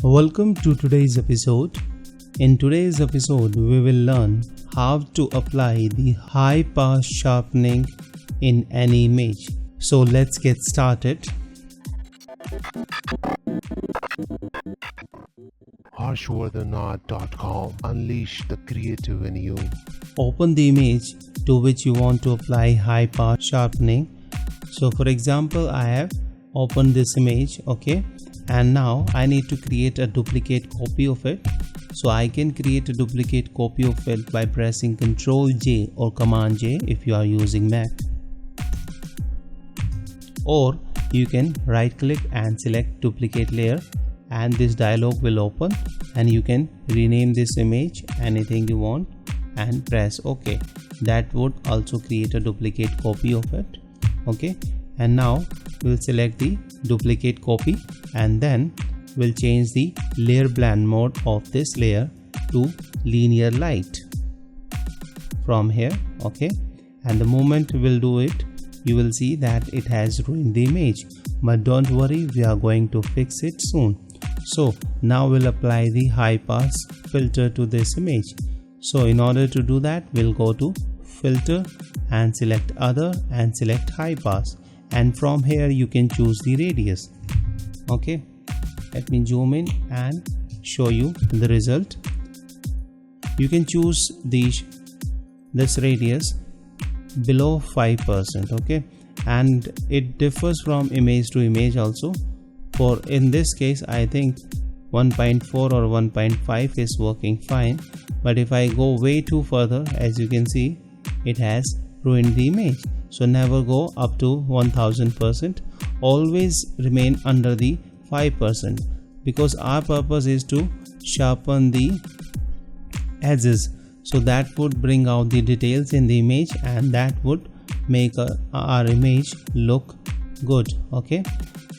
Welcome to today's episode. In today's episode, we will learn how to apply the high pass sharpening in any image. So let's get started. Harshvardhanart.com. Unleash the creative in you. Open the image to which you want to apply high pass sharpening. So for example, I have opened this image, okay, and now I need to create a duplicate copy of it. So I can create a duplicate copy of it by pressing Ctrl J or Command J if you are using Mac, or you can right click and select duplicate layer, and this dialog will open, and you can rename this image anything you want and press OK. That would also create a duplicate copy of it, okay. And now we'll select the duplicate copy, and then we'll change the layer blend mode of this layer to linear light from here, okay. And the moment we'll do it, you will see that it has ruined the image, but don't worry, we are going to fix it soon. So now we'll apply the high pass filter to this image. So in order to do that, we'll go to filter and select other and select high pass, and from here you can choose the radius, okay. Let me zoom in and show you the result. You can choose this radius below 5%, okay, and it differs from image to image also. For in this case, I think 1.4 or 1.5 is working fine, but if I go way too further, as you can see, it has ruined the image. So never go up to 1000%, always remain under the 5%, because our purpose is to sharpen the edges, so that would bring out the details in the image, and that would make our image look good, okay.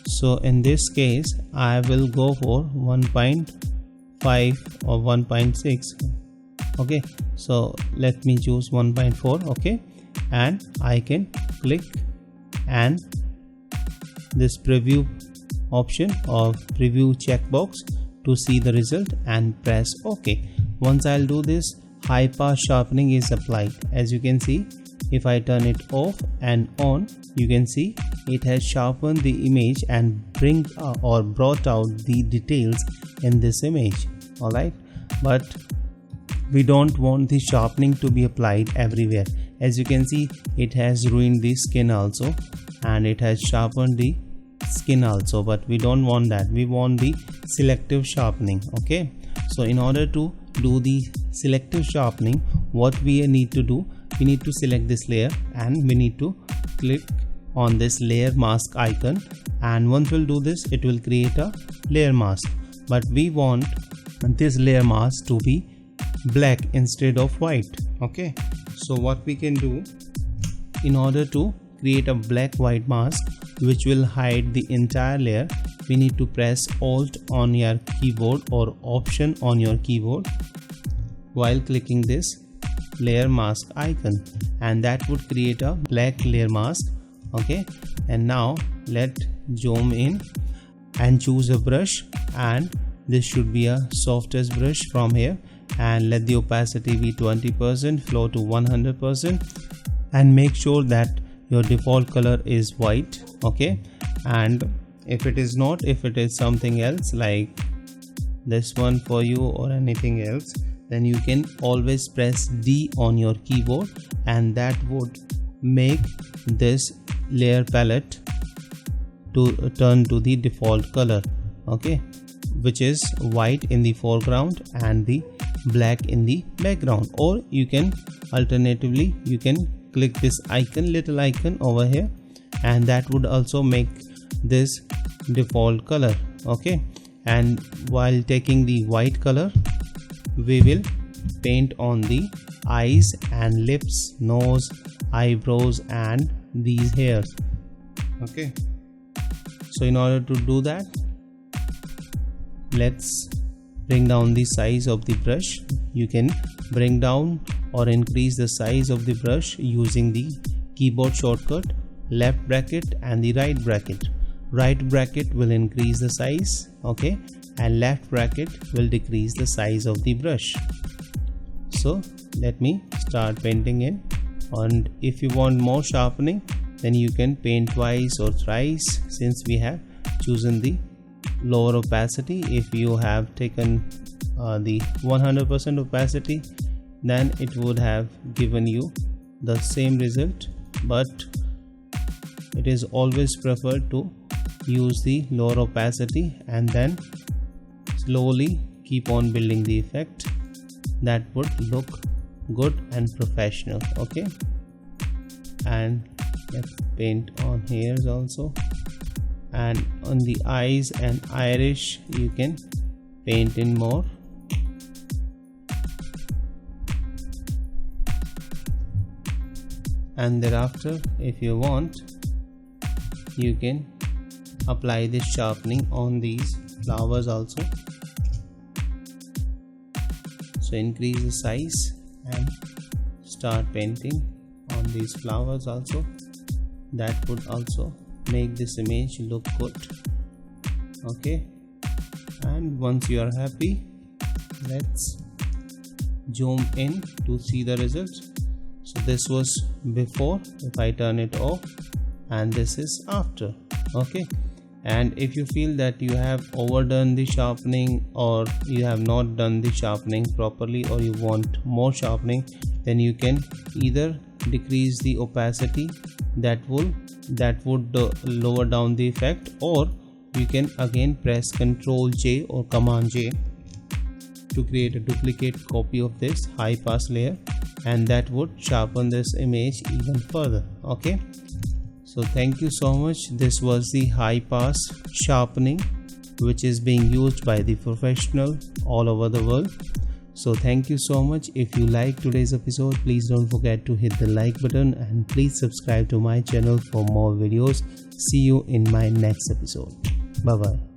So in this case, I will go for 1.5 or 1.6, okay. So let me choose 1.4, okay, and I can click and this preview option or preview checkbox to see the result and press OK. Once I'll do this, high pass sharpening is applied. As you can see, if I turn it off and on, you can see it has sharpened the image and brought out the details in this image, alright. But we don't want the sharpening to be applied everywhere. As you can see, it has ruined the skin also, and it has sharpened the skin also, but we don't want that. We want the selective sharpening, okay. So in order to do the selective sharpening, what we need to do, we need to select this layer and we need to click on this layer mask icon, and once we'll do this, it will create a layer mask, but we want this layer mask to be black instead of white, okay. So what we can do, in order to create a black white mask which will hide the entire layer, we need to press Alt on your keyboard or Option on your keyboard while clicking this layer mask icon, and that would create a black layer mask, okay. And now let's zoom in and choose a brush, and this should be a softest brush from here, and let the opacity be 20%, flow to 100%, and make sure that your default color is white, okay. And if it is not, if it is something else like this one for you or anything else, then you can always press D on your keyboard, and that would make this layer palette to turn to the default color, okay, which is white in the foreground and the black in the background. Or you can alternatively, you can click this icon, little icon over here, and that would also make this default color, okay. And while taking the white color, we will paint on the eyes and lips, nose, eyebrows, and these hairs, okay. So in order to do that, let's bring down the size of the brush. You can bring down or increase the size of the brush using the keyboard shortcut left bracket and the right bracket. Right bracket will increase the size, okay, and left bracket will decrease the size of the brush. So let me start painting in, and if you want more sharpening then you can paint twice or thrice, since we have chosen the lower opacity. If you have taken the 100% opacity, then it would have given you the same result, but it is always preferred to use the lower opacity and then slowly keep on building the effect. That would look good and professional. Okay, and let's paint on hairs also, and on the eyes and iris you can paint in more. And thereafter, if you want, you can apply this sharpening on these flowers also. So increase the size and start painting on these flowers also. That would also make this image look good. Okay, and once you are happy, let's zoom in to see the results. So this was before, if I turn it off, and this is after. Okay, and if you feel that you have overdone the sharpening, or you have not done the sharpening properly, or you want more sharpening, then you can either decrease the opacity, that would lower down the effect, or you can again press Ctrl J or Command J to create a duplicate copy of this high pass layer, and that would sharpen this image even further. Okay, so thank you so much. This was the high pass sharpening, which is being used by the professional all over the world. So thank you so much. If you like today's episode, please don't forget to hit the like button, and please subscribe to my channel for more videos. See you in my next episode. Bye bye.